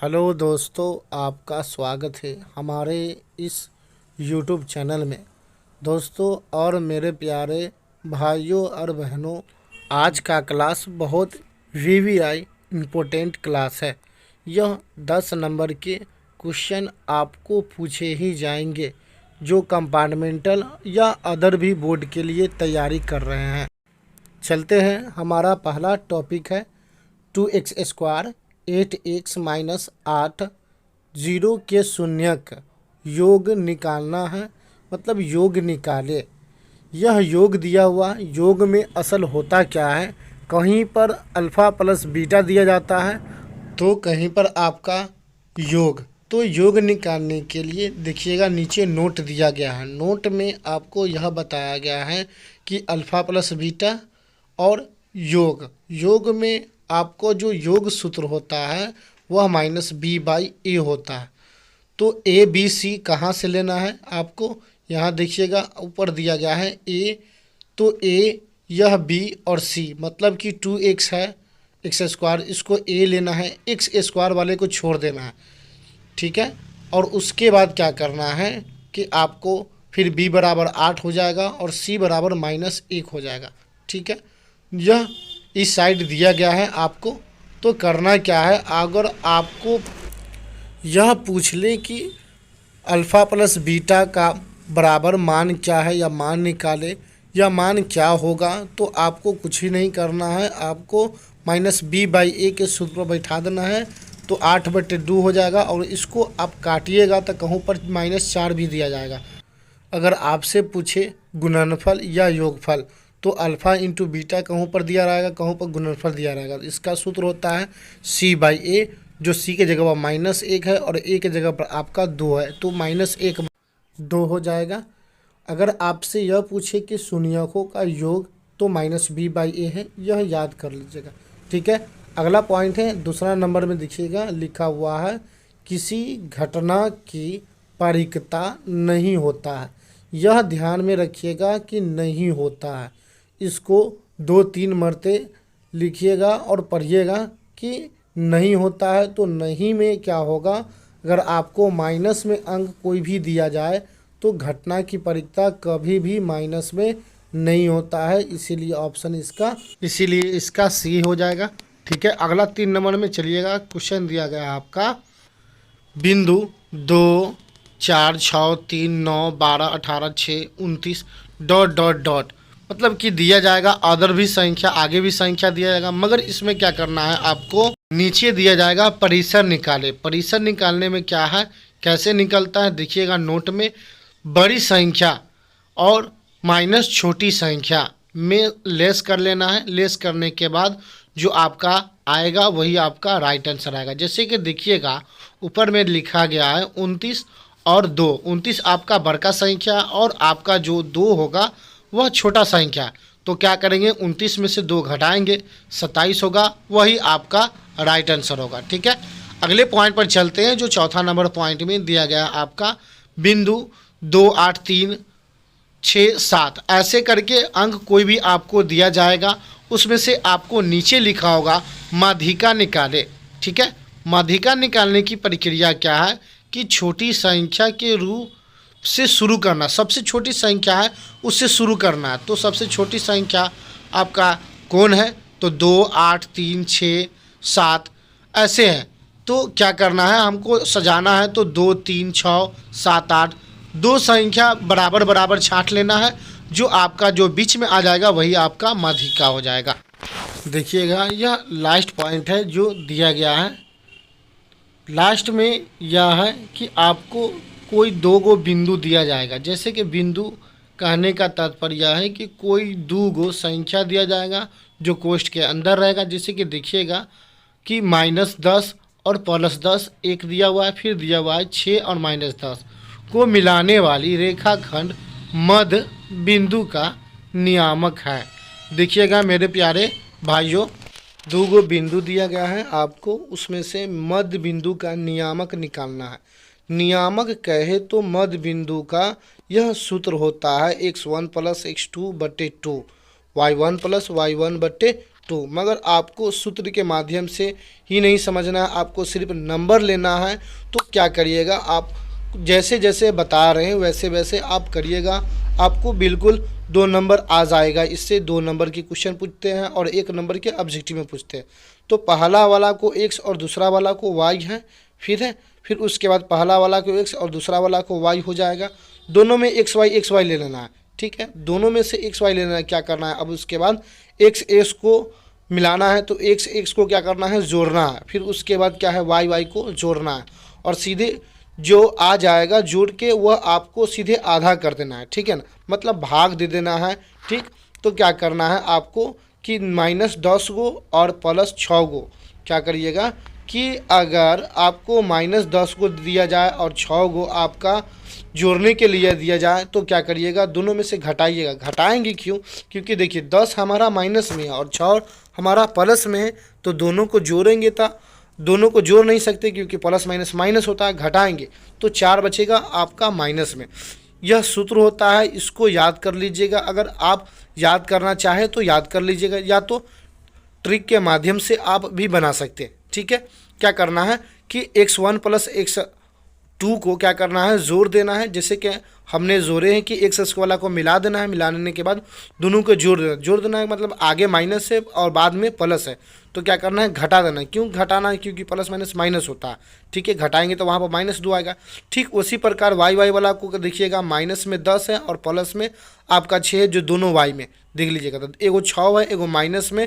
Hello दोस्तों, आपका स्वागत है हमारे इस यूट्यूब चैनल में। दोस्तों और मेरे प्यारे भाइयों और बहनों, आज का क्लास बहुत वीवीआई इम्पोर्टेंट क्लास है। यह 10 नंबर के क्वेश्चन आपको पूछे ही जाएंगे जो कंपार्टमेंटल या अदर भी बोर्ड के लिए तैयारी कर रहे हैं। चलते हैं, हमारा पहला टॉपिक है 2x² 8x माइनस 8 जीरो के शून्यक योग निकालना है। मतलब योग निकाले। यह योग दिया हुआ योग में असल होता क्या है, कहीं पर अल्फ़ा प्लस बीटा दिया जाता है तो कहीं पर आपका योग। तो योग निकालने के लिए देखिएगा नीचे नोट दिया गया है। नोट में आपको यह बताया गया है कि अल्फ़ा प्लस बीटा और योग में आपको जो योग सूत्र होता है वह -b/a होता है। तो ए बी सी कहाँ से लेना है आपको, यहाँ देखिएगा ऊपर दिया गया है ए, तो ए यह बी और सी मतलब कि 2x है x², इसको ए लेना है, x² वाले को छोड़ देना है। ठीक है, और उसके बाद क्या करना है कि आपको फिर b बराबर 8 हो जाएगा और c बराबर -1 हो जाएगा। ठीक है, यह इस साइड दिया गया है आपको। तो करना क्या है, अगर आपको यह पूछ ले कि अल्फ़ा प्लस बीटा का बराबर मान क्या है या मान निकाले या मान क्या होगा, तो आपको कुछ ही नहीं करना है। आपको -b/a के सूत्र पर बैठा देना है तो 8/2 हो जाएगा और इसको आप काटिएगा तो कहूँ पर -4 भी दिया जाएगा। अगर आपसे पूछे गुणनफल या योगफल तो अल्फ़ा इंटू बीटा कहूँ पर दिया रहेगा, कहूँ पर गुणनफल दिया रहेगा। इसका सूत्र होता है c/a, जो c के जगह पर -1 है और a के जगह पर आपका 2 है, तो -1 2 हो जाएगा। अगर आपसे यह पूछे कि शून्यकों का योग तो -b/a है, यह याद कर लीजिएगा। ठीक है, अगला पॉइंट है दूसरा नंबर में देखिएगा लिखा हुआ है किसी घटना की परिकता नहीं होता है। यह ध्यान में रखिएगा कि नहीं होता है। इसको 2-3 मरते लिखिएगा और पढ़िएगा कि नहीं होता है। तो नहीं में क्या होगा, अगर आपको माइनस में अंक कोई भी दिया जाए तो घटना की परिकता कभी भी माइनस में नहीं होता है, इसीलिए इसका सी हो जाएगा। ठीक है, अगला 3 नंबर में चलिएगा। क्वेश्चन दिया गया है आपका बिंदु 2 4 6 3 9 12 18 6 29 ... मतलब कि दिया जाएगा अदर भी संख्या, आगे भी संख्या दिया जाएगा, मगर इसमें क्या करना है आपको, नीचे दिया जाएगा परिसर निकाले। परिसर निकालने में क्या है, कैसे निकलता है देखिएगा नोट में। बड़ी संख्या और माइनस छोटी संख्या में लेस कर लेना है। लेस करने के बाद जो आपका आएगा वही आपका राइट आंसर आएगा। जैसे कि देखिएगा ऊपर में लिखा गया है 29 और 2। 29 आपका बड़का संख्या और आपका जो 2 होगा वह छोटा संख्या। तो क्या करेंगे, 29 में से 2 घटाएंगे, 27 होगा, वही आपका राइट आंसर होगा। ठीक है, अगले पॉइंट पर चलते हैं जो चौथा नंबर पॉइंट में दिया गया आपका बिंदु 2 8 3 6 7। ऐसे करके अंक कोई भी आपको दिया जाएगा, उसमें से आपको नीचे लिखा होगा माध्यिका निकाले। ठीक है, माध्यिका निकालने की प्रक्रिया क्या है कि छोटी संख्या के रूप से शुरू करना। सबसे छोटी संख्या है उससे शुरू करना है। तो सबसे छोटी संख्या आपका कौन है, तो 2 8 3 6 7 ऐसे हैं। तो क्या करना है, हमको सजाना है तो 2 3 6 7 8 दो संख्या बराबर बराबर छांट लेना है। जो आपका जो बीच में आ जाएगा वही आपका माध्यिका हो जाएगा। देखिएगा यह लास्ट पॉइंट है जो दिया गया है। लास्ट में यह है कि आपको कोई 2 गो बिंदु दिया जाएगा। जैसे कि बिंदु कहने का तात्पर्य यह है कि कोई 2 गो संख्या दिया जाएगा जो कोष्ठ के अंदर रहेगा। जैसे कि देखिएगा कि -10 और +10 एक दिया हुआ है, फिर दिया हुआ है 6 और -10 को मिलाने वाली रेखाखंड मध्य बिंदु का नियामक है। देखिएगा मेरे प्यारे भाइयों, 2 गो बिंदु दिया गया है आपको, उसमें से मध्य बिंदु का नियामक निकालना है। नियामक कहे तो मध्य बिंदु का यह सूत्र होता है x1 + x2/2 y1 + y1/2 तो मगर आपको सूत्र के माध्यम से ही नहीं समझना है, आपको सिर्फ नंबर लेना है। तो क्या करिएगा, आप जैसे जैसे बता रहे हैं वैसे वैसे आप करिएगा, आपको बिल्कुल 2 नंबर आ जाएगा। इससे 2 नंबर की क्वेश्चन पूछते हैं और 1 नंबर के ऑब्जेक्टिव में पूछते हैं। तो पहला वाला को x और दूसरा वाला को y है, फिर उसके बाद पहला वाला को x और दूसरा वाला को y हो जाएगा। दोनों में x y ले लेना है, ठीक है, दोनों में से x y लेना है। क्या करना है, अब उसके बाद x को मिलाना है, तो x को क्या करना है, जोड़ना है। फिर उसके बाद क्या है, y को जोड़ना है और सीधे जो आ जाएगा जोड़ के वह आपको सीधे आधा कर देना है, ठीक है ना, मतलब भाग दे देना है। ठीक, तो क्या करना है आपको कि -10 गो और +6 गो, क्या करिएगा कि अगर आपको -10 को दिया जाए और 6 गो आपका जोड़ने के लिए दिया जाए तो क्या करिएगा, दोनों में से घटाइएगा। घटाएंगे क्यों, क्योंकि देखिए 10 हमारा माइनस में है और 6 हमारा प्लस में है, तो दोनों को जोड़ेंगे तो दोनों को जोड़ नहीं सकते क्योंकि प्लस माइनस माइनस होता है, घटाएंगे तो 4 बचेगा आपका माइनस में। यह सूत्र होता है, इसको याद कर लीजिएगा। अगर आप याद करना चाहें तो याद कर लीजिएगा, या तो ट्रिक के माध्यम से आप भी बना सकते हैं। ठीक है, क्या करना है कि x1 + x2 को क्या करना है, जोड़ देना है। जैसे कि हमने जोड़े हैं कि x वाला को मिला देना है, मिलाने के बाद दोनों को जोड़ देना है, मतलब आगे माइनस है और बाद में प्लस है, तो क्या करना है, घटा देना है। क्यों घटाना है, क्योंकि प्लस माइनस माइनस होता है। ठीक है, घटाएंगे तो वहाँ पर -2 आएगा। ठीक उसी प्रकार y वाला को देखिएगा, माइनस में 10 है और प्लस में आपका 6 है, जो दोनों y में देख लीजिएगा, तो एगो 6 है एगो माइनस में